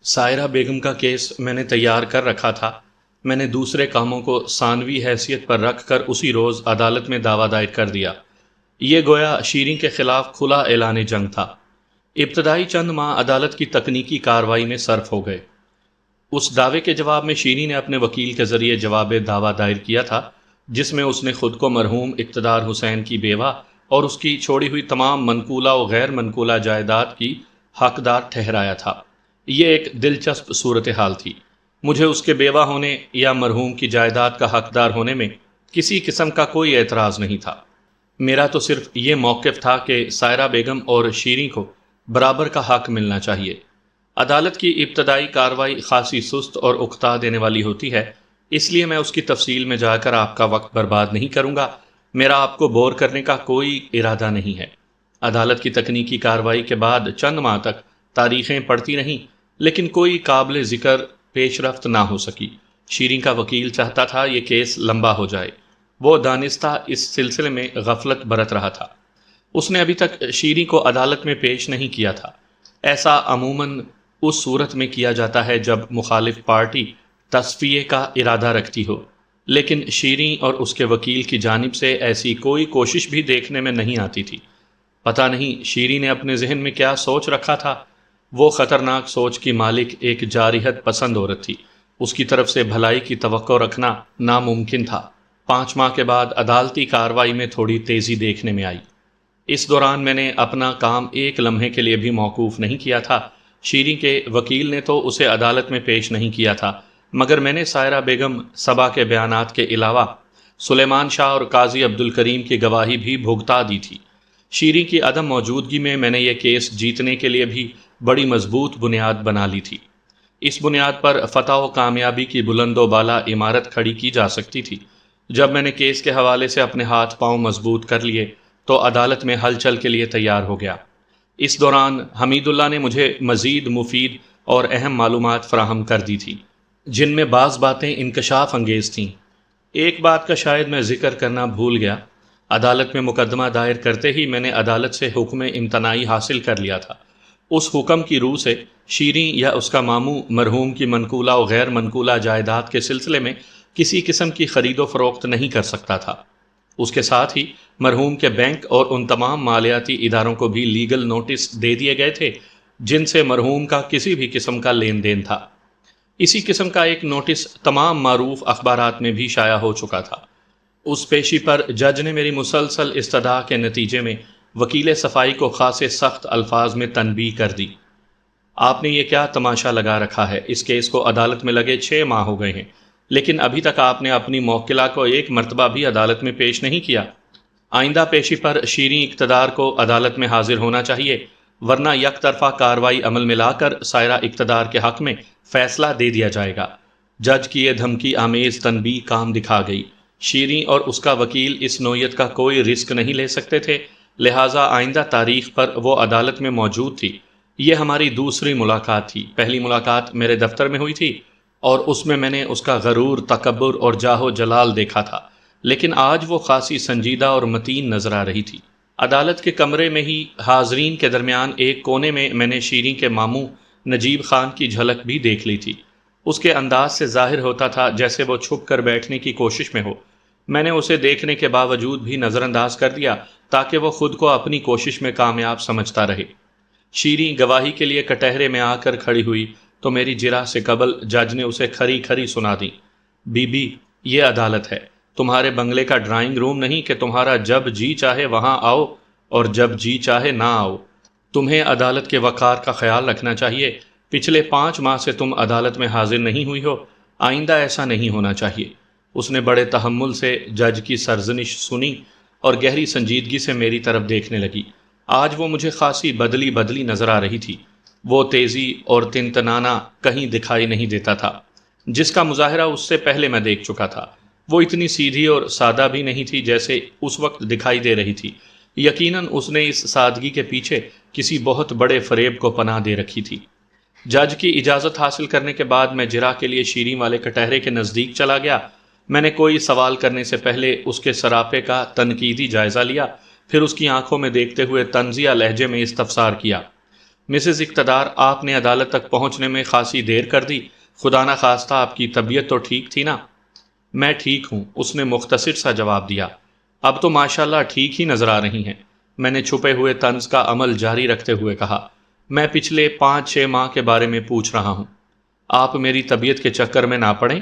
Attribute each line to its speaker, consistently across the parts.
Speaker 1: سائرہ بیگم کا کیس میں نے تیار کر رکھا تھا۔ میں نے دوسرے کاموں کو ثانوی حیثیت پر رکھ کر اسی روز عدالت میں دعویٰ دائر کر دیا۔ یہ گویا شیریں کے خلاف کھلا اعلان جنگ تھا۔ ابتدائی چند ماہ عدالت کی تکنیکی کارروائی میں صرف ہو گئے۔ اس دعوے کے جواب میں شیریں نے اپنے وکیل کے ذریعے جواب دعویٰ دائر کیا تھا، جس میں اس نے خود کو مرحوم اقتدار حسین کی بیوہ اور اس کی چھوڑی ہوئی تمام منقولہ و غیر منقولہ جائیداد کی حقدار ٹھہرایا تھا۔ یہ ایک دلچسپ صورتحال تھی۔ مجھے اس کے بیوہ ہونے یا مرحوم کی جائیداد کا حقدار ہونے میں کسی قسم کا کوئی اعتراض نہیں تھا۔ میرا تو صرف یہ موقف تھا کہ سائرہ بیگم اور شیریں کو برابر کا حق ملنا چاہیے۔ عدالت کی ابتدائی کارروائی خاصی سست اور اکتا دینے والی ہوتی ہے، اس لیے میں اس کی تفصیل میں جا کر آپ کا وقت برباد نہیں کروں گا۔ میرا آپ کو بور کرنے کا کوئی ارادہ نہیں ہے۔ عدالت کی تکنیکی کارروائی کے بعد چند ماہ تک تاریخیں پڑتی رہیں، لیکن کوئی قابل ذکر پیش رفت نہ ہو سکی۔ شیریں کا وکیل چاہتا تھا یہ کیس لمبا ہو جائے۔ وہ دانستہ اس سلسلے میں غفلت برت رہا تھا۔ اس نے ابھی تک شیریں کو عدالت میں پیش نہیں کیا تھا۔ ایسا عموماً اس صورت میں کیا جاتا ہے جب مخالف پارٹی تصفیے کا ارادہ رکھتی ہو، لیکن شیریں اور اس کے وکیل کی جانب سے ایسی کوئی کوشش بھی دیکھنے میں نہیں آتی تھی۔ پتہ نہیں شیریں نے اپنے ذہن میں کیا سوچ رکھا تھا۔ وہ خطرناک سوچ کی مالک ایک جارحیت پسند عورت تھی۔ اس کی طرف سے بھلائی کی توقع رکھنا ناممکن تھا۔ 5 ماہ کے بعد عدالتی کارروائی میں تھوڑی تیزی دیکھنے میں آئی۔ اس دوران میں نے اپنا کام ایک لمحے کے لیے بھی موقوف نہیں کیا تھا۔ شیریں کے وکیل نے تو اسے عدالت میں پیش نہیں کیا تھا، مگر میں نے سائرہ بیگم صبا کے بیانات کے علاوہ سلیمان شاہ اور قاضی عبدالکریم کی گواہی بھی بھگتا دی تھی۔ شیریں کی عدم موجودگی میں میں نے یہ کیس جیتنے کے لیے بھی بڑی مضبوط بنیاد بنا لی تھی۔ اس بنیاد پر فتح و کامیابی کی بلند و بالا عمارت کھڑی کی جا سکتی تھی۔ جب میں نے کیس کے حوالے سے اپنے ہاتھ پاؤں مضبوط کر لیے تو عدالت میں ہلچل کے لیے تیار ہو گیا۔ اس دوران حمید اللہ نے مجھے مزید مفید اور اہم معلومات فراہم کر دی تھی، جن میں بعض باتیں انکشاف انگیز تھیں۔ ایک بات کا شاید میں ذکر کرنا بھول گیا۔ عدالت میں مقدمہ دائر کرتے ہی میں نے عدالت سے حکم امتناعی حاصل کر لیا تھا۔ اس حکم کی روح سے شیریں یا اس کا ماموں مرحوم کی منقولہ و غیر منقولہ جائیداد کے سلسلے میں کسی قسم کی خرید و فروخت نہیں کر سکتا تھا۔ اس کے ساتھ ہی مرحوم کے بینک اور ان تمام مالیاتی اداروں کو بھی لیگل نوٹس دے دیے گئے تھے جن سے مرحوم کا کسی بھی قسم کا لین دین تھا۔ اسی قسم کا ایک نوٹس تمام معروف اخبارات میں بھی شائع ہو چکا تھا۔ اس پیشی پر جج نے میری مسلسل استدعا کے نتیجے میں وکیل صفائی کو خاصے سخت الفاظ میں تنبیہ کر دی۔ آپ نے یہ کیا تماشا لگا رکھا ہے؟ اس کیس کو عدالت میں لگے 6 ماہ ہو گئے ہیں، لیکن ابھی تک آپ نے اپنی موکلہ کو ایک مرتبہ بھی عدالت میں پیش نہیں کیا۔ آئندہ پیشی پر شیریں اقتدار کو عدالت میں حاضر ہونا چاہیے، ورنہ یک طرفہ کارروائی عمل میں لا کر سائرہ اقتدار کے حق میں فیصلہ دے دیا جائے گا۔ جج کی یہ دھمکی آمیز تنبیہ کام دکھا گئی۔ شیریں اور اس کا وکیل اس نوعیت کا کوئی رسک نہیں لے سکتے تھے، لہٰذا آئندہ تاریخ پر وہ عدالت میں موجود تھی۔ یہ ہماری دوسری ملاقات تھی۔ پہلی ملاقات میرے دفتر میں ہوئی تھی اور اس میں میں نے اس کا غرور، تکبر اور جاہ و جلال دیکھا تھا، لیکن آج وہ خاصی سنجیدہ اور متین نظر آ رہی تھی۔ عدالت کے کمرے میں ہی حاضرین کے درمیان ایک کونے میں نے شیریں کے ماموں نجیب خان کی جھلک بھی دیکھ لی تھی۔ اس کے انداز سے ظاہر ہوتا تھا جیسے وہ چھپ کر بیٹھنے کی کوشش میں ہو۔ میں نے اسے دیکھنے کے باوجود بھی نظر انداز کر دیا تاکہ وہ خود کو اپنی کوشش میں کامیاب سمجھتا رہے۔ شیریں گواہی کے لیے کٹہرے میں آ کر کھڑی ہوئی تو میری جرح سے قبل جج نے اسے کھری کھری سنا دی۔ بی بی، یہ عدالت ہے، تمہارے بنگلے کا ڈرائنگ روم نہیں کہ تمہارا جب جی چاہے وہاں آؤ اور جب جی چاہے نہ آؤ۔ تمہیں عدالت کے وقار کا خیال رکھنا چاہیے۔ پچھلے 5 ماہ سے تم عدالت میں حاضر نہیں ہوئی ہو، آئندہ ایسا نہیں ہونا چاہیے۔ اس نے بڑے تحمل سے جج کی سرزنش سنی اور گہری سنجیدگی سے میری طرف دیکھنے لگی۔ آج وہ مجھے خاصی بدلی نظر آ رہی تھی۔ وہ تیزی اور تنتنانا کہیں دکھائی نہیں دیتا تھا جس کا مظاہرہ اس سے پہلے میں دیکھ چکا تھا۔ وہ اتنی سیدھی اور سادہ بھی نہیں تھی جیسے اس وقت دکھائی دے رہی تھی۔ یقیناً اس نے اس سادگی کے پیچھے کسی بہت بڑے فریب کو پناہ دے رکھی تھی۔ جج کی اجازت حاصل کرنے کے بعد میں جرح کے لیے شیریں والے کٹہرے کے نزدیک چلا گیا۔ میں نے کوئی سوال کرنے سے پہلے اس کے سراپے کا تنقیدی جائزہ لیا، پھر اس کی آنکھوں میں دیکھتے ہوئے طنزیہ لہجے میں استفسار کیا۔ مسز اقتدار، آپ نے عدالت تک پہنچنے میں خاصی دیر کر دی، خدا نہ خواستہ آپ کی طبیعت تو ٹھیک تھی نا؟ میں ٹھیک ہوں، اس نے مختصر سا جواب دیا۔ اب تو ماشاءاللہ ٹھیک ہی نظر آ رہی ہیں، میں نے چھپے ہوئے طنز کا عمل جاری رکھتے ہوئے کہا۔ میں پچھلے 5-6 ماہ کے بارے میں پوچھ رہا ہوں، آپ میری طبیعت کے چکر میں نہ پڑیں،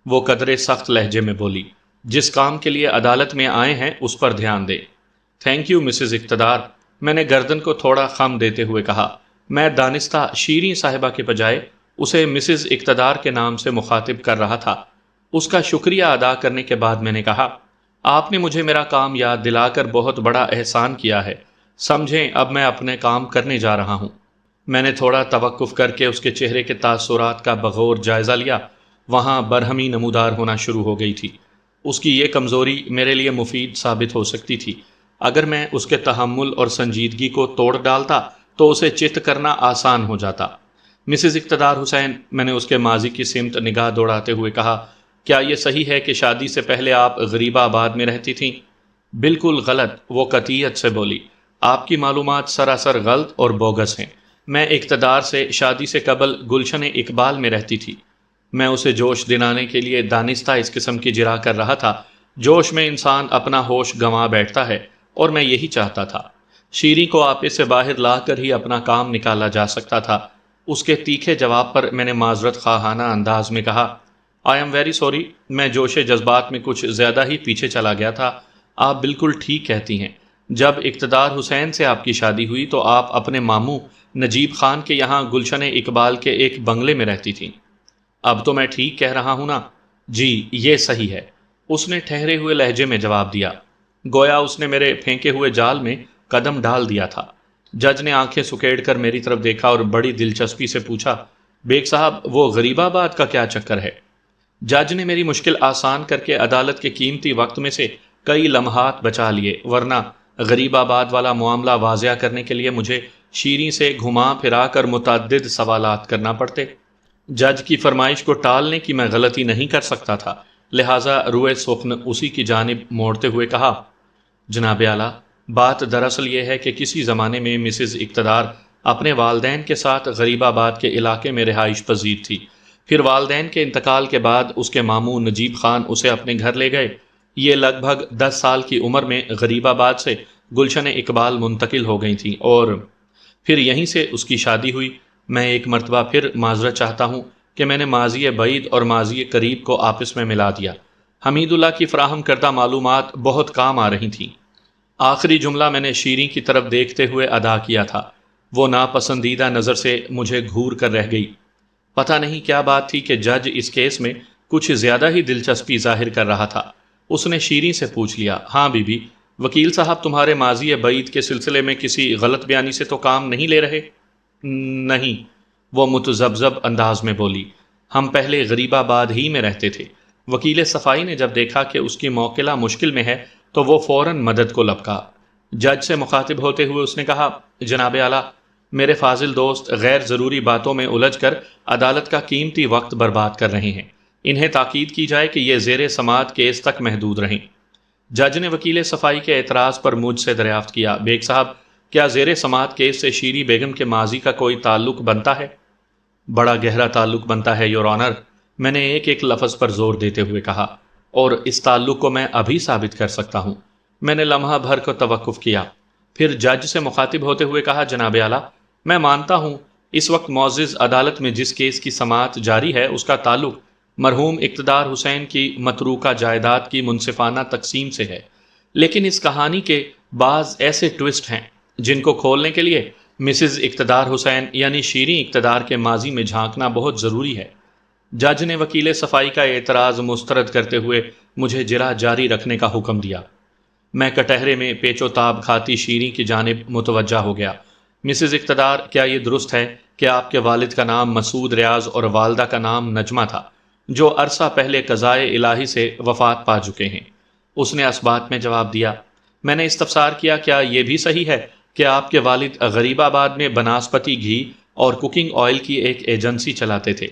Speaker 1: وہ قدرے سخت لہجے میں بولی۔ جس کام کے لیے عدالت میں آئے ہیں اس پر دھیان دیں۔ تھینک یو مسز اقتدار، میں نے گردن کو تھوڑا خم دیتے ہوئے کہا۔ میں دانستہ شیریں صاحبہ کے بجائے اسے مسز اقتدار کے نام سے مخاطب کر رہا تھا۔ اس کا شکریہ ادا کرنے کے بعد میں نے کہا، آپ نے مجھے میرا کام یاد دلا کر بہت بڑا احسان کیا ہے، سمجھیں اب میں اپنے کام کرنے جا رہا ہوں۔ میں نے تھوڑا توقف کر کے اس کے چہرے کے تاثرات کا بغور جائزہ لیا۔ وہاں برہمی نمودار ہونا شروع ہو گئی تھی۔ اس کی یہ کمزوری میرے لیے مفید ثابت ہو سکتی تھی۔ اگر میں اس کے تحمل اور سنجیدگی کو توڑ ڈالتا تو اسے چت کرنا آسان ہو جاتا۔ مسز اقتدار حسین، میں نے اس کے ماضی کی سمت نگاہ دوڑاتے ہوئے کہا، کیا یہ صحیح ہے کہ شادی سے پہلے آپ غریبہ آباد میں رہتی تھیں؟ بالکل غلط، وہ قطعیت سے بولی۔ آپ کی معلومات سراسر غلط اور بوگس ہیں۔ میں اقتدار سے شادی سے قبل گلشن اقبال میں رہتی تھی۔ میں اسے جوش دلانے کے لیے دانستہ اس قسم کی جرا کر رہا تھا۔ جوش میں انسان اپنا ہوش گنوا بیٹھتا ہے اور میں یہی چاہتا تھا۔ شیریں کو آپے سے باہر لا کر ہی اپنا کام نکالا جا سکتا تھا۔ اس کے تیکھے جواب پر میں نے معذرت خواہانہ انداز میں کہا، آئی ایم ویری سوری، میں جوش جذبات میں کچھ زیادہ ہی پیچھے چلا گیا تھا۔ آپ بالکل ٹھیک کہتی ہیں، جب اقتدار حسین سے آپ کی شادی ہوئی تو آپ اپنے ماموں نجیب خان کے یہاں گلشن اقبال کے ایک بنگلے میں رہتی تھیں۔ اب تو میں ٹھیک کہہ رہا ہوں نا؟ جی یہ صحیح ہے، اس نے ٹھہرے ہوئے لہجے میں جواب دیا، گویا اس نے میرے پھینکے ہوئے جال میں قدم ڈال دیا تھا۔ جج نے آنکھیں سکیڑ کر میری طرف دیکھا اور بڑی دلچسپی سے پوچھا، بیگ صاحب وہ غریب آباد کا کیا چکر ہے؟ جج نے میری مشکل آسان کر کے عدالت کے قیمتی وقت میں سے کئی لمحات بچا لیے، ورنہ غریب آباد والا معاملہ واضح کرنے کے لیے مجھے شیریں سے گھما پھرا کر متعدد سوالات کرنا پڑتے۔ جج کی فرمائش کو ٹالنے کی میں غلطی نہیں کر سکتا تھا، لہٰذا روئے سخن اسی کی جانب موڑتے ہوئے کہا، جناب اعلیٰ، بات دراصل یہ ہے کہ کسی زمانے میں مسز اقتدار اپنے والدین کے ساتھ غریب آباد کے علاقے میں رہائش پذیر تھی۔ پھر والدین کے انتقال کے بعد اس کے ماموں نجیب خان اسے اپنے گھر لے گئے۔ یہ لگ بھگ 10 سال کی عمر میں غریب آباد سے گلشن اقبال منتقل ہو گئی تھیں اور پھر یہیں سے اس کی شادی ہوئی۔ میں ایک مرتبہ پھر معذرت چاہتا ہوں کہ میں نے ماضی بعید اور ماضی قریب کو آپس میں ملا دیا۔ حمید اللہ کی فراہم کردہ معلومات بہت کام آ رہی تھیں۔ آخری جملہ میں نے شیریں کی طرف دیکھتے ہوئے ادا کیا تھا۔ وہ ناپسندیدہ نظر سے مجھے گھور کر رہ گئی۔ پتہ نہیں کیا بات تھی کہ جج اس کیس میں کچھ زیادہ ہی دلچسپی ظاہر کر رہا تھا۔ اس نے شیریں سے پوچھ لیا، ہاں بی بی، وکیل صاحب تمہارے ماضی بعید کے سلسلے میں کسی غلط بیانی سے تو کام نہیں لے رہے؟ نہیں، وہ متذبذب انداز میں بولی، ہم پہلے غریب آباد ہی میں رہتے تھے۔ وکیل صفائی نے جب دیکھا کہ اس کی موکلہ مشکل میں ہے تو وہ فوراً مدد کو لپکا۔ جج سے مخاطب ہوتے ہوئے اس نے کہا، جناب اعلیٰ، میرے فاضل دوست غیر ضروری باتوں میں الجھ کر عدالت کا قیمتی وقت برباد کر رہے ہیں۔ انہیں تاکید کی جائے کہ یہ زیر سماعت کیس تک محدود رہیں۔ جج نے وکیل صفائی کے اعتراض پر مجھ سے دریافت کیا، بیگ صاحب، کیا زیر سماعت کیس سے شیریں بیگم کے ماضی کا کوئی تعلق بنتا ہے؟ بڑا گہرا تعلق بنتا ہے یور آنر، میں نے ایک ایک لفظ پر زور دیتے ہوئے کہا، اور اس تعلق کو میں ابھی ثابت کر سکتا ہوں۔ میں نے لمحہ بھر کو توقف کیا، پھر جج سے مخاطب ہوتے ہوئے کہا، جناب اعلیٰ، میں مانتا ہوں اس وقت معزز عدالت میں جس کیس کی سماعت جاری ہے اس کا تعلق مرحوم اقتدار حسین کی متروکہ جائیداد کی منصفانہ تقسیم سے ہے، لیکن اس کہانی کے بعض ایسے ٹوسٹ ہیں جن کو کھولنے کے لیے مسز اقتدار حسین یعنی شیریں اقتدار کے ماضی میں جھانکنا بہت ضروری ہے۔ جج نے وکیل صفائی کا اعتراض مسترد کرتے ہوئے مجھے جرح جاری رکھنے کا حکم دیا۔ میں کٹہرے میں پیچ و تاب کھاتی شیریں کی جانب متوجہ ہو گیا۔ مسز اقتدار، کیا یہ درست ہے کہ آپ کے والد کا نام مسعود ریاض اور والدہ کا نام نجمہ تھا، جو عرصہ پہلے قضائے الہی سے وفات پا چکے ہیں؟ اس نے اسبات میں جواب دیا۔ میں نے استفسار کیا، کیا یہ بھی صحیح ہے کہ آپ کے والد غریب آباد میں بناسپتی گھی اور کوکنگ آئل کی ایک ایجنسی چلاتے تھے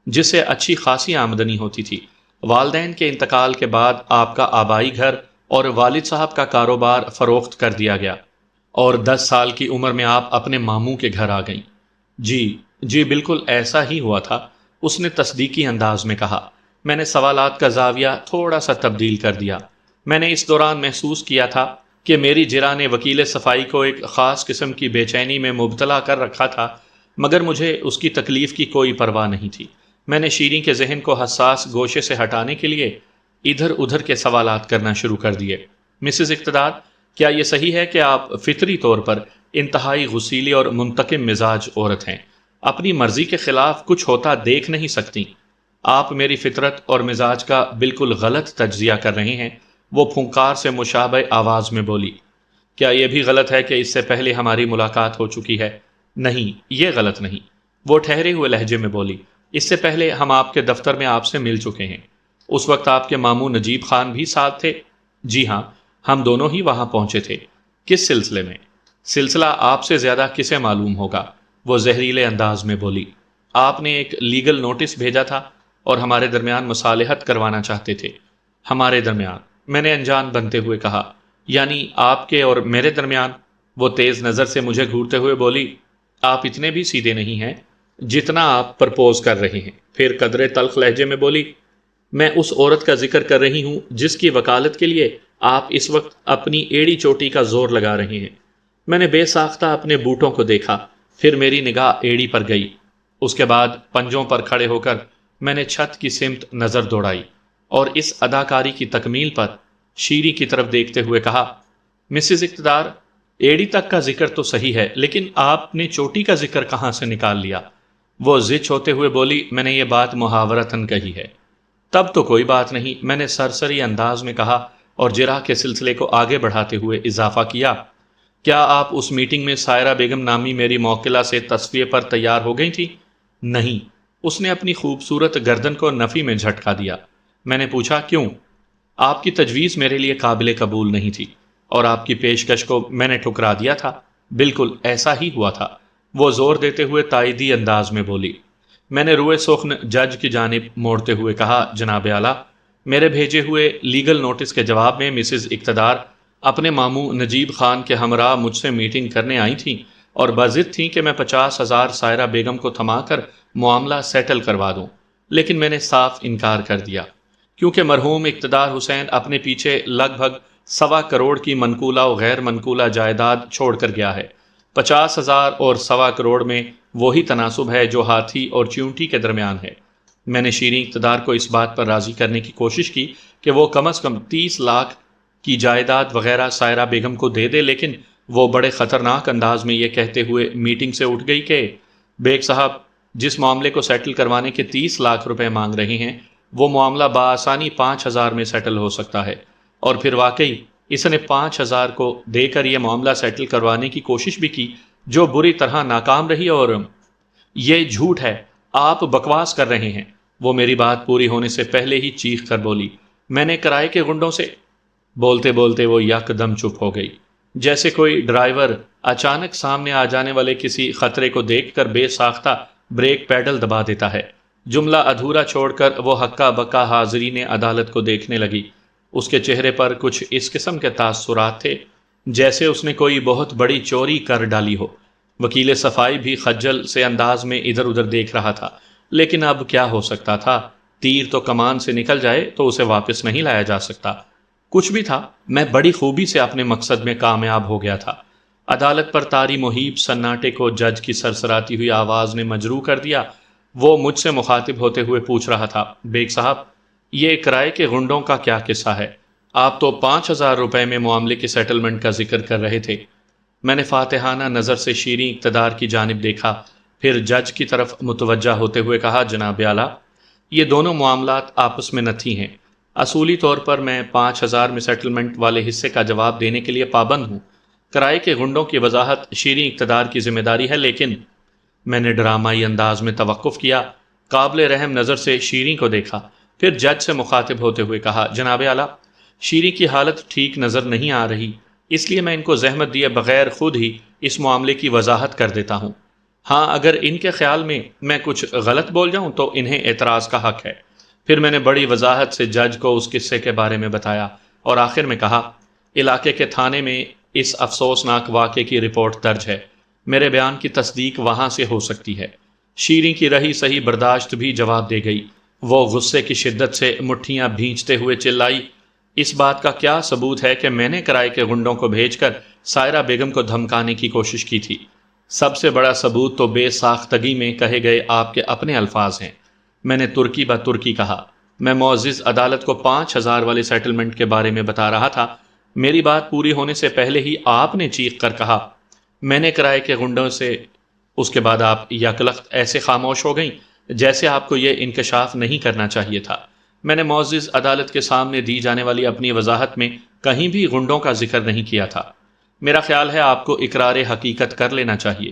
Speaker 1: جس سے اچھی خاصی آمدنی ہوتی تھی؟ والدین کے انتقال کے بعد آپ کا آبائی گھر اور والد صاحب کا کاروبار فروخت کر دیا گیا اور 10 سال کی عمر میں آپ اپنے ماموں کے گھر آ گئیں۔ جی جی بالکل ایسا ہی ہوا تھا، اس نے تصدیقی انداز میں کہا۔ میں نے سوالات کا زاویہ تھوڑا سا تبدیل کر دیا۔ میں نے اس دوران محسوس کیا تھا کہ میری جرح نے وکیل صفائی کو ایک خاص قسم کی بے چینی میں مبتلا کر رکھا تھا، مگر مجھے اس کی تکلیف کی کوئی پرواہ نہیں تھی۔ میں نے شیریں کے ذہن کو حساس گوشے سے ہٹانے کے لیے ادھر ادھر کے سوالات کرنا شروع کر دیے۔ مسز اقتدار، کیا یہ صحیح ہے کہ آپ فطری طور پر انتہائی غصیلی اور منتقم مزاج عورت ہیں؟ اپنی مرضی کے خلاف کچھ ہوتا دیکھ نہیں سکتی؟ آپ میری فطرت اور مزاج کا بالکل غلط تجزیہ کر رہے ہیں، وہ پھنکار سے مشابہ آواز میں بولی۔ کیا یہ بھی غلط ہے کہ اس سے پہلے ہماری ملاقات ہو چکی ہے؟ نہیں، یہ غلط نہیں، وہ ٹھہرے ہوئے لہجے میں بولی۔ اس سے پہلے ہم آپ کے دفتر میں آپ سے مل چکے ہیں۔ اس وقت آپ کے ماموں نجیب خان بھی ساتھ تھے؟ جی ہاں، ہم دونوں ہی وہاں پہنچے تھے۔ کس سلسلے میں؟ سلسلہ آپ سے زیادہ کسے معلوم ہوگا، وہ زہریلے انداز میں بولی۔ آپ نے ایک لیگل نوٹس بھیجا تھا اور ہمارے درمیان مصالحت کروانا چاہتے تھے۔ ہمارے درمیان؟ میں نے انجان بنتے ہوئے کہا۔ یعنی آپ کے اور میرے درمیان؟ وہ تیز نظر سے مجھے گھورتے ہوئے بولی۔ آپ اتنے بھی سیدھے نہیں ہیں جتنا آپ پرپوز کر رہے ہیں۔ پھر قدرے تلخ لہجے میں بولی، میں اس عورت کا ذکر کر رہی ہوں جس کی وکالت کے لیے آپ اس وقت اپنی ایڑی چوٹی کا زور لگا رہے ہیں۔ میں نے بے ساختہ اپنے بوٹوں کو دیکھا، پھر میری نگاہ ایڑی پر گئی۔ اس کے بعد پنجوں پر کھڑے ہو کر میں نے چھت کی سمت نظر دوڑائی اور اس اداکاری کی تکمیل پر شیریں کی طرف دیکھتے ہوئے کہا، مسز اقتدار، ایڑی تک کا ذکر تو صحیح ہے، لیکن آپ نے چوٹی کا ذکر کہاں سے نکال لیا؟ وہ زچ ہوتے ہوئے بولی، میں نے یہ بات محاورتاً کہی ہے۔ تب تو کوئی بات نہیں، میں نے سرسری انداز میں کہا اور جرح کے سلسلے کو آگے بڑھاتے ہوئے اضافہ کیا، کیا آپ اس میٹنگ میں سائرہ بیگم نامی میری موکلہ سے تصفیے پر تیار ہو گئی تھی؟ نہیں، اس نے اپنی خوبصورت گردن کو نفی میں جھٹکا دیا۔ میں نے پوچھا، کیوں؟ آپ کی تجویز میرے لیے قابل قبول نہیں تھی اور آپ کی پیشکش کو میں نے ٹھکرا دیا تھا۔ بالکل ایسا ہی ہوا تھا، وہ زور دیتے ہوئے تائیدی انداز میں بولی۔ میں نے روئے سخن جج کی جانب موڑتے ہوئے کہا، جناب اعلیٰ، میرے بھیجے ہوئے لیگل نوٹس کے جواب میں مسز اقتدار اپنے ماموں نجیب خان کے ہمراہ مجھ سے میٹنگ کرنے آئی تھیں اور بضد تھیں کہ میں 50,000 سائرہ بیگم کو تھما کر معاملہ سیٹل کروا دوں، لیکن میں نے صاف انکار کر دیا، کیونکہ مرحوم اقتدار حسین اپنے پیچھے لگ بھگ 1.25 کروڑ کی منقولہ و غیر منقولہ جائیداد چھوڑ کر گیا ہے۔ 50,000 اور 1.25 کروڑ میں وہی تناسب ہے جو ہاتھی اور چیونٹی کے درمیان ہے۔ میں نے شیریں اقتدار کو اس بات پر راضی کرنے کی کوشش کی کہ وہ کم از کم 30 لاکھ کی جائیداد وغیرہ سائرہ بیگم کو دے دے، لیکن وہ بڑے خطرناک انداز میں یہ کہتے ہوئے میٹنگ سے اٹھ گئی کہ بیگ صاحب، جس معاملے کو سیٹل کروانے کے 30 لاکھ روپے مانگ رہے ہیں، وہ معاملہ بآسانی 5,000 میں سیٹل ہو سکتا ہے۔ اور پھر واقعی اس نے 5,000 کو دے کر یہ معاملہ سیٹل کروانے کی کوشش بھی کی، جو بری طرح ناکام رہی۔ اور یہ جھوٹ ہے، آپ بکواس کر رہے ہیں، وہ میری بات پوری ہونے سے پہلے ہی چیخ کر بولی۔ میں نے کرائے کے غنڈوں سے… بولتے بولتے وہ یک دم چپ ہو گئی، جیسے کوئی ڈرائیور اچانک سامنے آ جانے والے کسی خطرے کو دیکھ کر بے ساختہ بریک پیڈل دبا دیتا ہے۔ جملہ ادھورا چھوڑ کر وہ ہکا بکا حاضرین عدالت کو دیکھنے لگی۔ اس کے چہرے پر کچھ اس قسم کے تاثرات تھے جیسے اس نے کوئی بہت بڑی چوری کر ڈالی ہو۔ وکیل صفائی بھی خجل سے انداز میں ادھر ادھر دیکھ رہا تھا، لیکن اب کیا ہو سکتا تھا؟ تیر تو کمان سے نکل جائے تو اسے واپس نہیں لایا جا سکتا۔ کچھ بھی تھا، میں بڑی خوبی سے اپنے مقصد میں کامیاب ہو گیا تھا۔ عدالت پر طاری محیب سناٹے کو جج کی سرسراتی ہوئی آواز نے مجروح کر دیا۔ وہ مجھ سے مخاطب ہوتے ہوئے پوچھ رہا تھا، بیگ صاحب، یہ کرائے کے غنڈوں کا کیا قصہ ہے؟ آپ تو 5,000 روپے میں معاملے کی سیٹلمنٹ کا ذکر کر رہے تھے۔ میں نے فاتحانہ نظر سے شیریں اقتدار کی جانب دیکھا، پھر جج کی طرف متوجہ ہوتے ہوئے کہا، جناب اعلیٰ، یہ دونوں معاملات آپس میں نتھی ہیں۔ اصولی طور پر میں 5,000 میں سیٹلمنٹ والے حصے کا جواب دینے کے لیے پابند ہوں۔ کرائے کے غنڈوں کی وضاحت شیریں اقتدار کی ذمہ داری ہے، لیکن… میں نے ڈرامائی انداز میں توقف کیا، قابل رحم نظر سے شیریں کو دیکھا، پھر جج سے مخاطب ہوتے ہوئے کہا، جناب اعلیٰ، شیریں کی حالت ٹھیک نظر نہیں آ رہی، اس لیے میں ان کو زحمت دیے بغیر خود ہی اس معاملے کی وضاحت کر دیتا ہوں۔ ہاں، اگر ان کے خیال میں کچھ غلط بول جاؤں تو انہیں اعتراض کا حق ہے۔ پھر میں نے بڑی وضاحت سے جج کو اس قصے کے بارے میں بتایا اور آخر میں کہا، علاقے کے تھانے میں اس افسوسناک واقعے کی رپورٹ درج ہے۔ میرے بیان کی تصدیق وہاں سے ہو سکتی ہے۔ شیریں کی رہی صحیح برداشت بھی جواب دے گئی۔ وہ غصے کی شدت سے مٹھیاں بھینچتے ہوئے چلائی، اس بات کا کیا ثبوت ہے کہ میں نے کرائے کے گنڈوں کو بھیج کر سائرہ بیگم کو دھمکانے کی کوشش کی تھی؟ سب سے بڑا ثبوت تو بے ساختگی میں کہے گئے آپ کے اپنے الفاظ ہیں۔ میں نے ترکی بہ ترکی کہا۔ میں معزز عدالت کو 5,000 والے سیٹلمنٹ کے بارے میں بتا رہا تھا۔ میری بات پوری ہونے سے پہلے ہی آپ نے چیخ کر کہا، میں نے کرائے کے گنڈوں سے۔ اس کے بعد آپ یکلخت ایسے خاموش ہو گئیں جیسے آپ کو یہ انکشاف نہیں کرنا چاہیے تھا۔ میں نے معزز عدالت کے سامنے دی جانے والی اپنی وضاحت میں کہیں بھی گنڈوں کا ذکر نہیں کیا تھا۔ میرا خیال ہے آپ کو اقرار حقیقت کر لینا چاہیے۔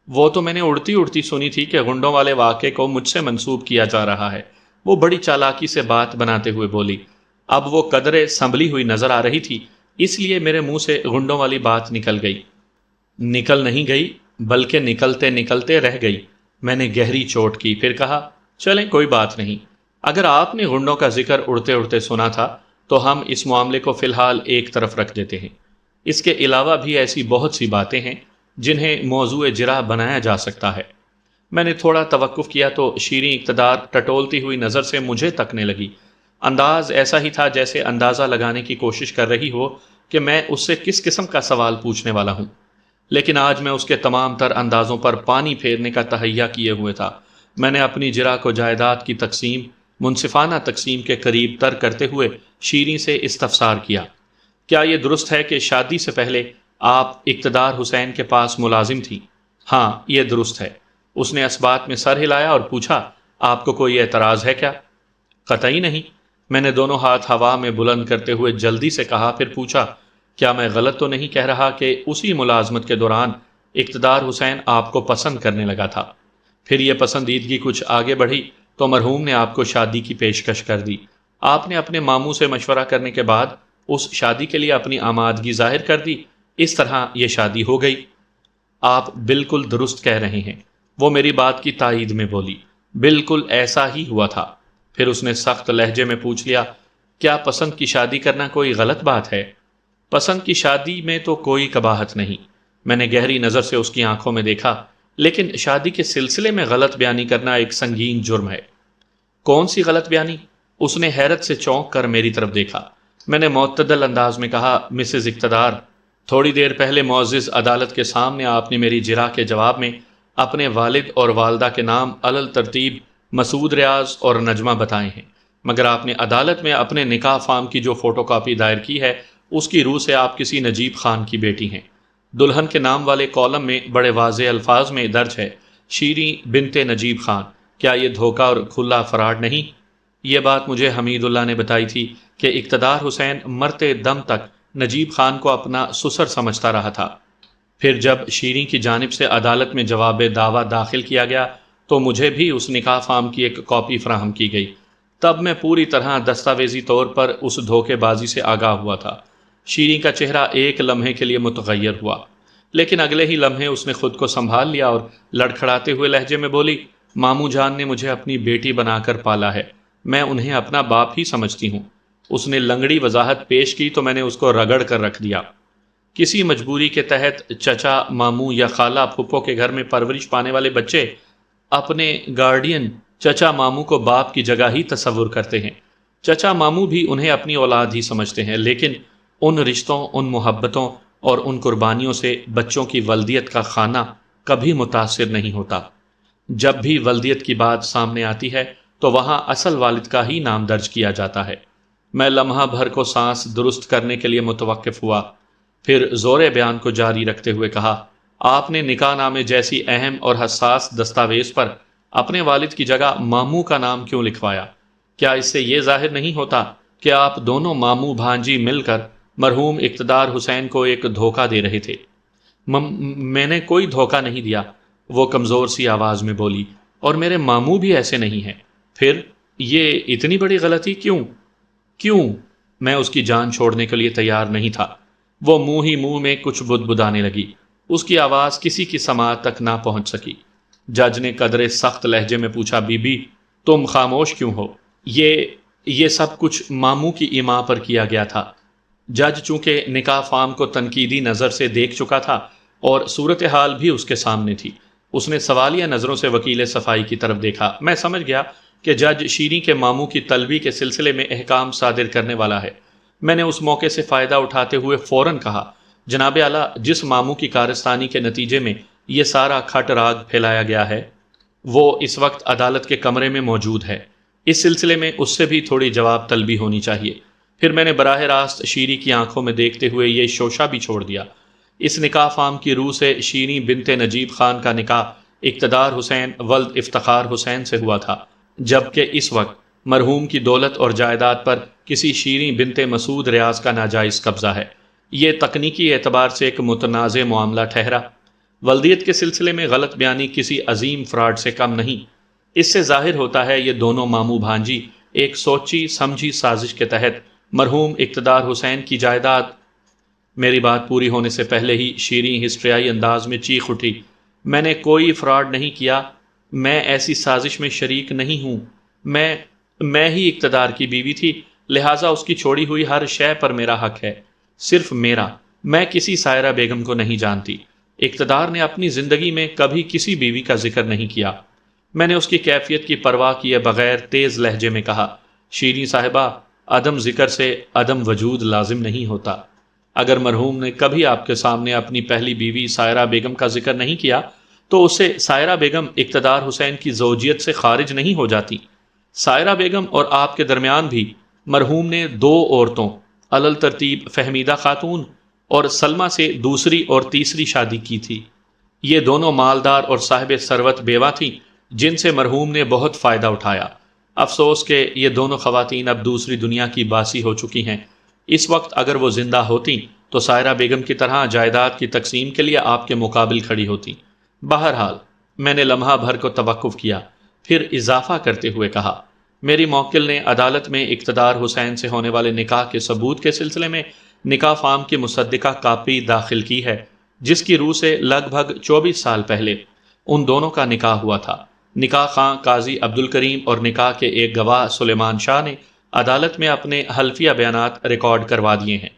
Speaker 1: وہ تو میں نے اڑتی اڑتی سنی تھی کہ گنڈوں والے واقعے کو مجھ سے منسوب کیا جا رہا ہے۔ وہ بڑی چالاکی سے بات بناتے ہوئے بولی۔ اب وہ قدرے سنبھلی ہوئی نظر آ رہی تھی، اس لیے میرے منہ سے گنڈوں والی بات نکل گئی۔ نکل نہیں گئی بلکہ نکلتے نکلتے رہ گئی۔ میں نے گہری چوٹ کی، پھر کہا، چلیں کوئی بات نہیں۔ اگر آپ نے گنڈوں کا ذکر اڑتے اڑتے سنا تھا تو ہم اس معاملے کو فی الحال ایک طرف رکھ دیتے ہیں۔ اس کے علاوہ بھی ایسی بہت سی باتیں ہیں جنہیں موضوع جرح بنایا جا سکتا ہے۔ میں نے تھوڑا توقف کیا تو شیریں اقتدار ٹٹولتی ہوئی نظر سے مجھے تکنے لگی۔ انداز ایسا ہی تھا جیسے اندازہ لگانے کی کوشش کر رہی ہو کہ میں اس سے کس قسم کا سوال پوچھنے والا ہوں، لیکن آج میں اس کے تمام تر اندازوں پر پانی پھیرنے کا تہیہ کیے ہوئے تھا۔ میں نے اپنی جرح کو جائیداد کی تقسیم، منصفانہ تقسیم کے قریب تر کرتے ہوئے شیریں سے استفسار کیا، کیا یہ درست ہے کہ شادی سے پہلے آپ اقتدار حسین کے پاس ملازم تھی؟ ہاں یہ درست ہے۔ اس نے اس بات میں سر ہلایا اور پوچھا، آپ کو کوئی اعتراض ہے کیا؟ قطعی نہیں۔ میں نے دونوں ہاتھ ہوا میں بلند کرتے ہوئے جلدی سے کہا، پھر پوچھا، کیا میں غلط تو نہیں کہہ رہا کہ اسی ملازمت کے دوران اقتدار حسین آپ کو پسند کرنے لگا تھا؟ پھر یہ پسندیدگی کچھ آگے بڑھی تو مرحوم نے آپ کو شادی کی پیشکش کر دی۔ آپ نے اپنے ماموں سے مشورہ کرنے کے بعد اس شادی کے لیے اپنی آمادگی ظاہر کر دی، اس طرح یہ شادی ہو گئی۔ آپ بالکل درست کہہ رہے ہیں، وہ میری بات کی تائید میں بولی۔ بالکل ایسا ہی ہوا تھا۔ پھر اس نے سخت لہجے میں پوچھ لیا، کیا پسند کی شادی کرنا کوئی غلط بات ہے؟ پسند کی شادی میں تو کوئی قباحت نہیں۔ میں نے گہری نظر سے اس کی آنکھوں میں دیکھا، لیکن شادی کے سلسلے میں غلط بیانی کرنا ایک سنگین جرم ہے۔ کون سی غلط بیانی؟ اس نے حیرت سے چونک کر میری طرف دیکھا۔ میں نے معتدل انداز میں کہا، مسز اقتدار، تھوڑی دیر پہلے معزز عدالت کے سامنے آپ نے میری جرح کے جواب میں اپنے والد اور والدہ کے نام علل ترتیب مسعود ریاض اور نجمہ بتائے ہیں، مگر آپ نے عدالت میں اپنے نکاح فارم کی جو فوٹو کاپی دائر کی ہے اس کی روح سے آپ کسی نجیب خان کی بیٹی ہیں۔ دلہن کے نام والے کالم میں بڑے واضح الفاظ میں درج ہے، شیریں بنت نجیب خان۔ کیا یہ دھوکہ اور کھلا فراڈ نہیں؟ یہ بات مجھے حمید اللہ نے بتائی تھی کہ اقتدار حسین مرتے دم تک نجیب خان کو اپنا سسر سمجھتا رہا تھا۔ پھر جب شیریں کی جانب سے عدالت میں جواب دعویٰ داخل کیا گیا تو مجھے بھی اس نکاح فارم کی ایک کاپی فراہم کی گئی۔ تب میں پوری طرح دستاویزی طور پر اس دھوکے بازی سے آگاہ ہوا تھا۔ شیریں کا چہرہ ایک لمحے کے لیے متغیر ہوا، لیکن اگلے ہی لمحے اس نے خود کو سنبھال لیا اور لڑکھڑاتے ہوئے لہجے میں بولی، ماموں جان نے مجھے اپنی بیٹی بنا کر پالا ہے، میں انہیں اپنا باپ ہی سمجھتی ہوں۔ اس نے لنگڑی وضاحت پیش کی تو میں نے اس کو رگڑ کر رکھ دیا۔ کسی مجبوری کے تحت چچا، ماموں یا خالہ پھپھو کے گھر میں پرورش پانے والے بچے اپنے گارڈین چچا ماموں کو باپ کی جگہ ہی تصور کرتے ہیں۔ چچا ماموں بھی انہیں اپنی اولاد ہی سمجھتے ہیں، لیکن ان رشتوں، ان محبتوں اور ان قربانیوں سے بچوں کی ولدیت کا خانہ کبھی متاثر نہیں ہوتا۔ جب بھی ولدیت کی بات سامنے آتی ہے تو وہاں اصل والد کا ہی نام درج کیا جاتا ہے۔ میں لمحہ بھر کو سانس درست کرنے کے لیے متوقف ہوا، پھر زور بیان کو جاری رکھتے ہوئے کہا، آپ نے نکاح نامے جیسی اہم اور حساس دستاویز پر اپنے والد کی جگہ ماموں کا نام کیوں لکھوایا؟ کیا اس سے یہ ظاہر نہیں ہوتا کہ آپ دونوں ماموں بھانجی مل کر مرحوم اقتدار حسین کو ایک دھوکہ دے رہے تھے؟ میں نے کوئی دھوکہ نہیں دیا، وہ کمزور سی آواز میں بولی، اور میرے ماموں بھی ایسے نہیں ہیں۔ پھر یہ اتنی بڑی غلطی کیوں؟ میں اس کی جان چھوڑنے کے لیے تیار نہیں تھا۔ وہ منہ ہی منہ میں کچھ بدبدانے لگی، اس کی آواز کسی کی سماعت تک نہ پہنچ سکی۔ جج نے قدرے سخت لہجے میں پوچھا، بی بی تم خاموش کیوں ہو؟ یہ سب کچھ ماموں کی ایما پر کیا گیا تھا۔ جج چونکہ نکاح فارم کو تنقیدی نظر سے دیکھ چکا تھا اور صورتحال بھی اس کے سامنے تھی۔ اس نے سوالیہ نظروں سے وکیل صفائی کی طرف دیکھا۔ میں سمجھ گیا کہ جج شیریں کے ماموں کی طلبی کے سلسلے میں احکام صادر کرنے والا ہے۔ میں نے اس موقع سے فائدہ اٹھاتے ہوئے فوراً کہا، جناب اعلیٰ، جس ماموں کی کارستانی کے نتیجے میں یہ سارا کھٹ راگ پھیلایا گیا ہے وہ اس وقت عدالت کے کمرے میں موجود ہے۔ اس سلسلے میں اس سے بھی تھوڑی جواب طلبی ہونی چاہیے۔ پھر میں نے براہ راست شیریں کی آنکھوں میں دیکھتے ہوئے یہ شوشہ بھی چھوڑ دیا۔ اس نکاح فام کی روح سے شیریں بنت نجیب خان کا نکاح اقتدار حسین ولد افتخار حسین سے ہوا تھا، جبکہ اس وقت مرحوم کی دولت اور جائیداد پر کسی شیریں بنت مسعود ریاض کا ناجائز قبضہ ہے۔ یہ تکنیکی اعتبار سے ایک متنازع معاملہ ٹھہرا۔ ولدیت کے سلسلے میں غلط بیانی کسی عظیم فراڈ سے کم نہیں۔ اس سے ظاہر ہوتا ہے یہ دونوں ماموں بھانجی ایک سوچی سمجھی سازش کے تحت مرحوم اقتدار حسین کی جائیداد۔ میری بات پوری ہونے سے پہلے ہی شیریں ہسٹریائی انداز میں چیخ اٹھی، میں نے کوئی فراڈ نہیں کیا، میں ایسی سازش میں شریک نہیں ہوں۔ میں ہی اقتدار کی بیوی تھی، لہٰذا اس کی چھوڑی ہوئی ہر شے پر میرا حق ہے، صرف میرا۔ میں کسی سائرہ بیگم کو نہیں جانتی۔ اقتدار نے اپنی زندگی میں کبھی کسی بیوی کا ذکر نہیں کیا۔ میں نے اس کی کیفیت کی پرواہ کیے بغیر تیز لہجے میں کہا، شیریں صاحبہ، عدم ذکر سے عدم وجود لازم نہیں ہوتا۔ اگر مرحوم نے کبھی آپ کے سامنے اپنی پہلی بیوی سائرہ بیگم کا ذکر نہیں کیا تو اسے سائرہ بیگم اقتدار حسین کی زوجیت سے خارج نہیں ہو جاتی۔ سائرہ بیگم اور آپ کے درمیان بھی مرحوم نے 2 عورتوں، علل ترتیب فہمیدہ خاتون اور سلمہ سے دوسری اور تیسری شادی کی تھی۔ یہ دونوں مالدار اور صاحب ثروت بیوہ تھیں جن سے مرحوم نے بہت فائدہ اٹھایا۔ افسوس کہ یہ دونوں خواتین اب دوسری دنیا کی باسی ہو چکی ہیں۔ اس وقت اگر وہ زندہ ہوتیں تو سائرہ بیگم کی طرح جائیداد کی تقسیم کے لیے آپ کے مقابل کھڑی ہوتیں۔ بہرحال میں نے لمحہ بھر کو توقف کیا، پھر اضافہ کرتے ہوئے کہا، میری موکل نے عدالت میں اقتدار حسین سے ہونے والے نکاح کے ثبوت کے سلسلے میں نکاح فام کی مصدقہ کاپی داخل کی ہے، جس کی روح سے لگ بھگ 24 سال پہلے ان دونوں کا نکاح ہوا تھا۔ نکاح خاں قاضی عبد الکریم اور نکاح کے ایک گواہ سلیمان شاہ نے عدالت میں اپنے حلفیہ بیانات ریکارڈ کروا دیے ہیں۔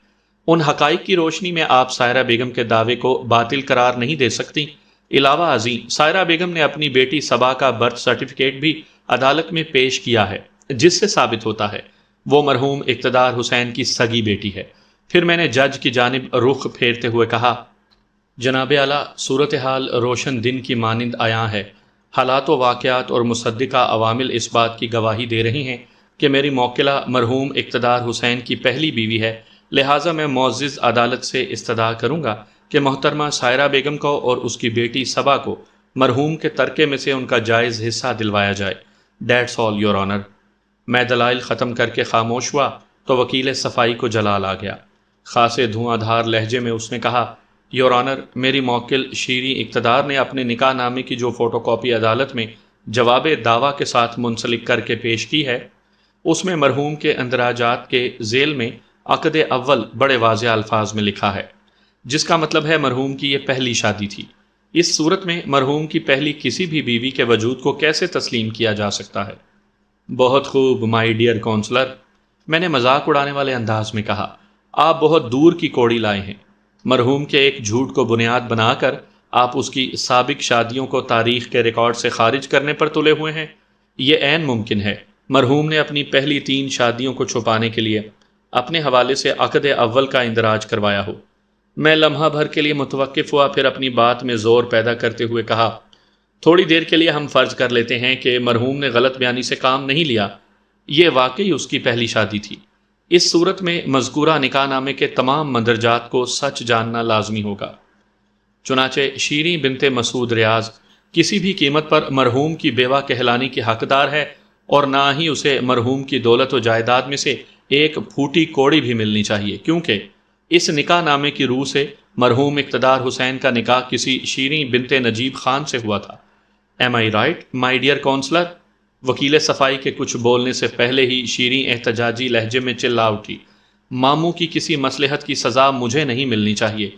Speaker 1: ان حقائق کی روشنی میں آپ سائرہ بیگم کے دعوے کو باطل قرار نہیں دے سکتی۔ علاوہ ازیں سائرہ بیگم نے اپنی بیٹی صبا کا برتھ سرٹیفکیٹ بھی عدالت میں پیش کیا ہے، جس سے ثابت ہوتا ہے وہ مرحوم اقتدار حسین کی سگی بیٹی ہے۔ پھر میں نے جج کی جانب رخ پھیرتے ہوئے کہا، جناب اعلیٰ، صورتحال روشن دن کی مانند عیاں ہے۔ حالات و واقعات اور مصدقہ عوامل اس بات کی گواہی دے رہے ہیں کہ میری موکلہ مرحوم اقتدار حسین کی پہلی بیوی ہے، لہٰذا میں معزز عدالت سے استدعا کروں گا کہ محترمہ سائرہ بیگم کو اور اس کی بیٹی صبا کو مرحوم کے ترکے میں سے ان کا جائز حصہ دلوایا جائے۔ That's all, Your Honor۔ میں دلائل ختم کر کے خاموش ہوا تو وکیل صفائی کو جلال آ گیا۔ خاصے دھواں دھار لہجے میں اس نے کہا، یور آنر، میری موکل شیریں اقتدار نے اپنے نکاح نامے کی جو فوٹو کاپی عدالت میں جواب دعویٰ کے ساتھ منسلک کر کے پیش کی ہے، اس میں مرحوم کے اندراجات کے ذیل میں عقد اول بڑے واضح الفاظ میں لکھا ہے، جس کا مطلب ہے مرحوم کی یہ پہلی شادی تھی۔ اس صورت میں مرحوم کی پہلی کسی بھی بیوی کے وجود کو کیسے تسلیم کیا جا سکتا ہے؟ بہت خوب مائی ڈیئر کونسلر، میں نے مذاق اڑانے والے انداز میں کہا، آپ بہت دور کی کوڑی لائے ہیں۔ مرحوم کے ایک جھوٹ کو بنیاد بنا کر آپ اس کی سابق شادیوں کو تاریخ کے ریکارڈ سے خارج کرنے پر تلے ہوئے ہیں۔ یہ عین ممکن ہے مرحوم نے اپنی پہلی 3 شادیوں کو چھپانے کے لیے اپنے حوالے سے عقد اول کا اندراج کروایا ہو۔ میں لمحہ بھر کے لیے متوقف ہوا، پھر اپنی بات میں زور پیدا کرتے ہوئے کہا، تھوڑی دیر کے لیے ہم فرض کر لیتے ہیں کہ مرحوم نے غلط بیانی سے کام نہیں لیا، یہ واقعی اس کی پہلی شادی تھی۔ اس صورت میں مذکورہ نکاح نامے کے تمام مندرجات کو سچ جاننا لازمی ہوگا۔ چنانچہ شیریں بنت مسعود ریاض کسی بھی قیمت پر مرحوم کی بیوہ کہلانے کی حقدار ہے، اور نہ ہی اسے مرحوم کی دولت و جائیداد میں سے ایک پھوٹی کوڑی بھی ملنی چاہیے، کیونکہ اس نکاح نامے کی روح سے مرحوم اقتدار حسین کا نکاح کسی شیریں بنت نجیب خان سے ہوا تھا۔ Am I right my dear counsellor? وکیل صفائی کے کچھ بولنے سے پہلے ہی شیریں احتجاجی لہجے میں چلا اٹھی، ماموں کی کسی مصلحت کی سزا مجھے نہیں ملنی چاہیے۔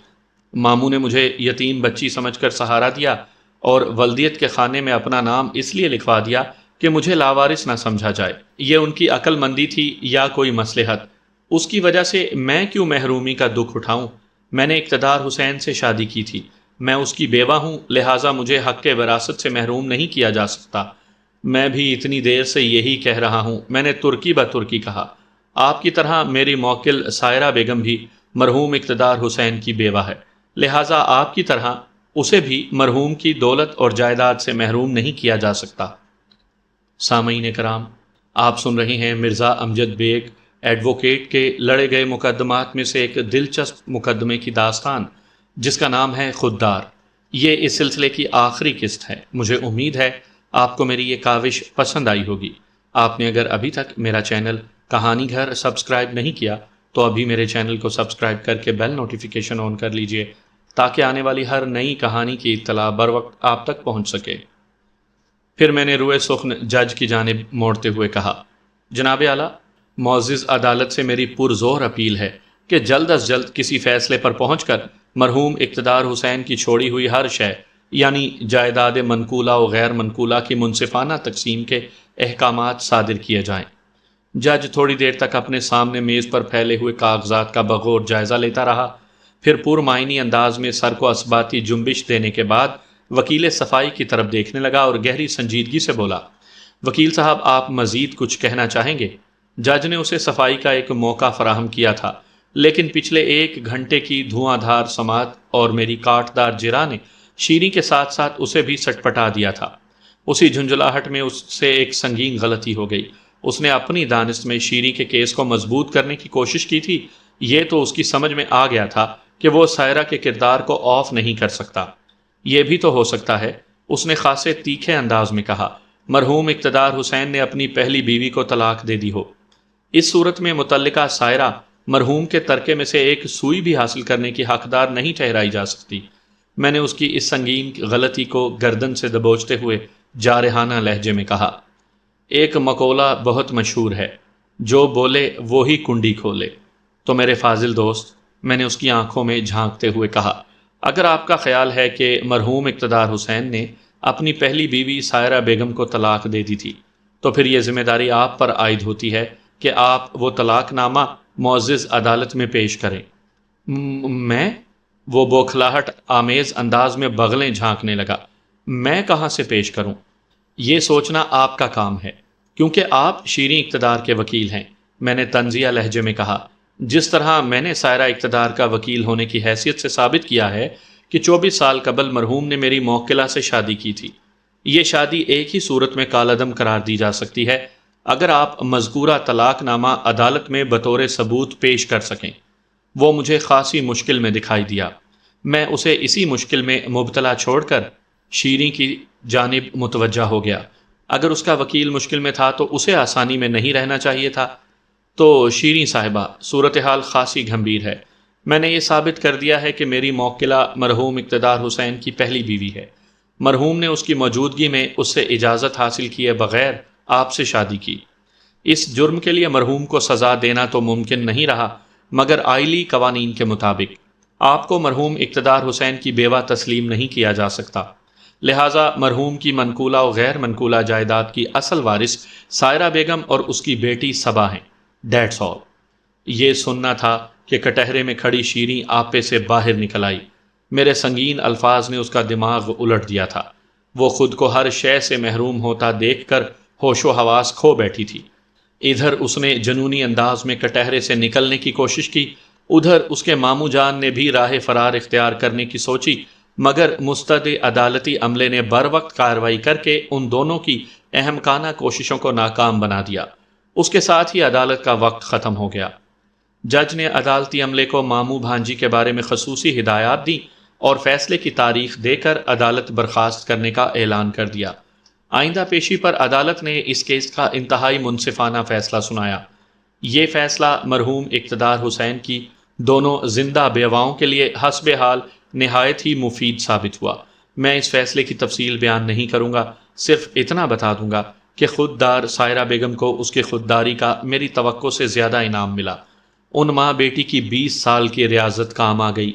Speaker 1: ماموں نے مجھے یتیم بچی سمجھ کر سہارا دیا اور ولدیت کے خانے میں اپنا نام اس لیے لکھوا دیا کہ مجھے لاوارث نہ سمجھا جائے۔ یہ ان کی عقل مندی تھی یا کوئی مصلحت؟ اس کی وجہ سے میں کیوں محرومی کا دکھ اٹھاؤں؟ میں نے اقتدار حسین سے شادی کی تھی، میں اس کی بیوہ ہوں، لہٰذا مجھے حق وراثت سے محروم نہیں کیا جا سکتا۔ میں بھی اتنی دیر سے یہی کہہ رہا ہوں، میں نے ترکی بترکی کہا۔ آپ کی طرح میری موکل سائرہ بیگم بھی مرحوم اقتدار حسین کی بیوہ ہے، لہٰذا آپ کی طرح اسے بھی مرحوم کی دولت اور جائیداد سے محروم نہیں کیا جا سکتا۔ سامعین کرام، آپ سن رہے ہیں مرزا امجد بیگ ایڈوکیٹ کے لڑے گئے مقدمات میں سے ایک دلچسپ مقدمے کی داستان، جس کا نام ہے خوددار۔ یہ اس سلسلے کی آخری قسط ہے۔ مجھے امید ہے آپ کو میری یہ کاوش پسند آئی ہوگی۔ آپ نے اگر ابھی تک میرا چینل کہانی گھر سبسکرائب نہیں کیا تو ابھی میرے چینل کو سبسکرائب کر کے بیل نوٹیفیکیشن آن کر لیجئے تاکہ آنے والی ہر نئی کہانی کی اطلاع بر وقت آپ تک پہنچ سکے۔ پھر میں نے روئے سخن جج کی جانب موڑتے ہوئے کہا، جناب اعلیٰ، معزز عدالت سے میری پرزور اپیل ہے کہ جلد از جلد کسی فیصلے پر پہنچ کر مرحوم اقتدار حسین کی چھوڑی ہوئی ہر شے یعنی جائیداد منقولہ و غیر منقولہ کی منصفانہ تقسیم کے احکامات صادر کیے جائیں۔ جج تھوڑی دیر تک اپنے سامنے میز پر پھیلے ہوئے کاغذات کا بغور جائزہ لیتا رہا، پھر پرمعنی انداز میں سر کو اثباتی جنبش دینے کے بعد وکیل صفائی کی طرف دیکھنے لگا اور گہری سنجیدگی سے بولا، وکیل صاحب، آپ مزید کچھ کہنا چاہیں گے؟ جج نے اسے صفائی کا ایک موقع فراہم کیا تھا، لیکن پچھلے 1 گھنٹے کی دھواں دھار سماعت اور میری کاٹ دار جرا نے شیریں کے ساتھ ساتھ اسے بھی سٹپٹا دیا تھا۔ اسی جھنجھلاہٹ میں اس سے ایک سنگین غلطی ہو گئی۔ اس نے اپنی دانست میں شیریں کے کیس کو مضبوط کرنے کی کوشش کی تھی۔ یہ تو اس کی سمجھ میں آ گیا تھا کہ وہ سائرہ کے کردار کو آف نہیں کر سکتا۔ یہ بھی تو ہو سکتا ہے، اس نے خاصے تیکھے انداز میں کہا، مرحوم اقتدار حسین نے اپنی پہلی بیوی کو طلاق دے دی ہو۔ اس صورت میں متعلقہ سائرہ مرحوم کے ترکے میں سے ایک سوئی بھی حاصل کرنے کی حقدار نہیں ٹھہرائی جا سکتی۔ میں نے اس کی اس سنگین غلطی کو گردن سے دبوچتے ہوئے جارحانہ لہجے میں کہا، ایک مقولہ بہت مشہور ہے، جو بولے وہی کنڈی کھولے۔ تو میرے فاضل دوست، میں نے اس کی آنکھوں میں جھانکتے ہوئے کہا، اگر آپ کا خیال ہے کہ مرحوم اقتدار حسین نے اپنی پہلی بیوی سائرہ بیگم کو طلاق دے دی تھی تو پھر یہ ذمہ داری آپ پر عائد ہوتی ہے کہ آپ وہ طلاق نامہ معزز عدالت میں پیش کریں۔ میں؟ وہ بوکھلاہٹ آمیز انداز میں بغلیں جھانکنے لگا۔ میں کہاں سے پیش کروں؟ یہ سوچنا آپ کا کام ہے، کیونکہ آپ شیریں اقتدار کے وکیل ہیں، میں نے طنزیہ لہجے میں کہا۔ جس طرح میں نے سائرہ اقتدار کا وکیل ہونے کی حیثیت سے ثابت کیا ہے کہ 24 سال قبل مرحوم نے میری موکلہ سے شادی کی تھی۔ یہ شادی ایک ہی صورت میں کالعدم قرار دی جا سکتی ہے، اگر آپ مذکورہ طلاق نامہ عدالت میں بطور ثبوت پیش کر سکیں۔ وہ مجھے خاصی مشکل میں دکھائی دیا۔ میں اسے اسی مشکل میں مبتلا چھوڑ کر شیریں کی جانب متوجہ ہو گیا۔ اگر اس کا وکیل مشکل میں تھا تو اسے آسانی میں نہیں رہنا چاہیے تھا۔ تو شیریں صاحبہ، صورتحال خاصی گھمبیر ہے۔ میں نے یہ ثابت کر دیا ہے کہ میری موکلہ مرحوم اقتدار حسین کی پہلی بیوی ہے۔ مرحوم نے اس کی موجودگی میں اس سے اجازت حاصل کیے بغیر آپ سے شادی کی۔ اس جرم کے لیے مرحوم کو سزا دینا تو ممکن نہیں رہا، مگر آئلی قوانین کے مطابق آپ کو مرحوم اقتدار حسین کی بیوہ تسلیم نہیں کیا جا سکتا، لہٰذا مرحوم کی منقولہ و غیر منقولہ جائیداد کی اصل وارث سائرہ بیگم اور اس کی بیٹی صبا ہیں۔ That's all. یہ سننا تھا کہ کٹہرے میں کھڑی شیریں آپے سے باہر نکل آئی۔ میرے سنگین الفاظ نے اس کا دماغ الٹ دیا تھا۔ وہ خود کو ہر شے سے محروم ہوتا دیکھ کر ہوش و حواس کھو بیٹھی تھی۔ ادھر اس نے جنونی انداز میں کٹہرے سے نکلنے کی کوشش کی، ادھر اس کے ماموں جان نے بھی راہ فرار اختیار کرنے کی سوچی، مگر مستد عدالتی عملے نے بر وقت کارروائی کر کے ان دونوں کی احمقانہ کوششوں کو ناکام بنا دیا۔ اس کے ساتھ ہی عدالت کا وقت ختم ہو گیا۔ جج نے عدالتی عملے کو ماموں بھانجی کے بارے میں خصوصی ہدایات دیں اور فیصلے کی تاریخ دے کر عدالت برخاست کرنے کا اعلان کر دیا۔ آئندہ پیشی پر عدالت نے اس کیس کا انتہائی منصفانہ فیصلہ سنایا۔ یہ فیصلہ مرحوم اقتدار حسین کی دونوں زندہ بیواؤں کے لیے حسب حال نہایت ہی مفید ثابت ہوا۔ میں اس فیصلے کی تفصیل بیان نہیں کروں گا، صرف اتنا بتا دوں گا کہ خوددار سائرہ بیگم کو اس کی خودداری کا میری توقع سے زیادہ انعام ملا۔ ان ماں بیٹی کی 20 سال کی ریاضت کام آ گئی۔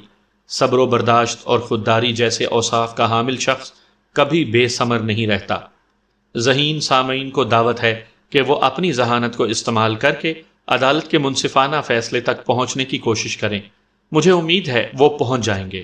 Speaker 1: صبر و برداشت اور خودداری جیسے اوصاف کا حامل شخص کبھی بے ثمر نہیں رہتا۔ ذہین سامعین کو دعوت ہے کہ وہ اپنی ذہانت کو استعمال کر کے عدالت کے منصفانہ فیصلے تک پہنچنے کی کوشش کریں۔ مجھے امید ہے وہ پہنچ جائیں گے۔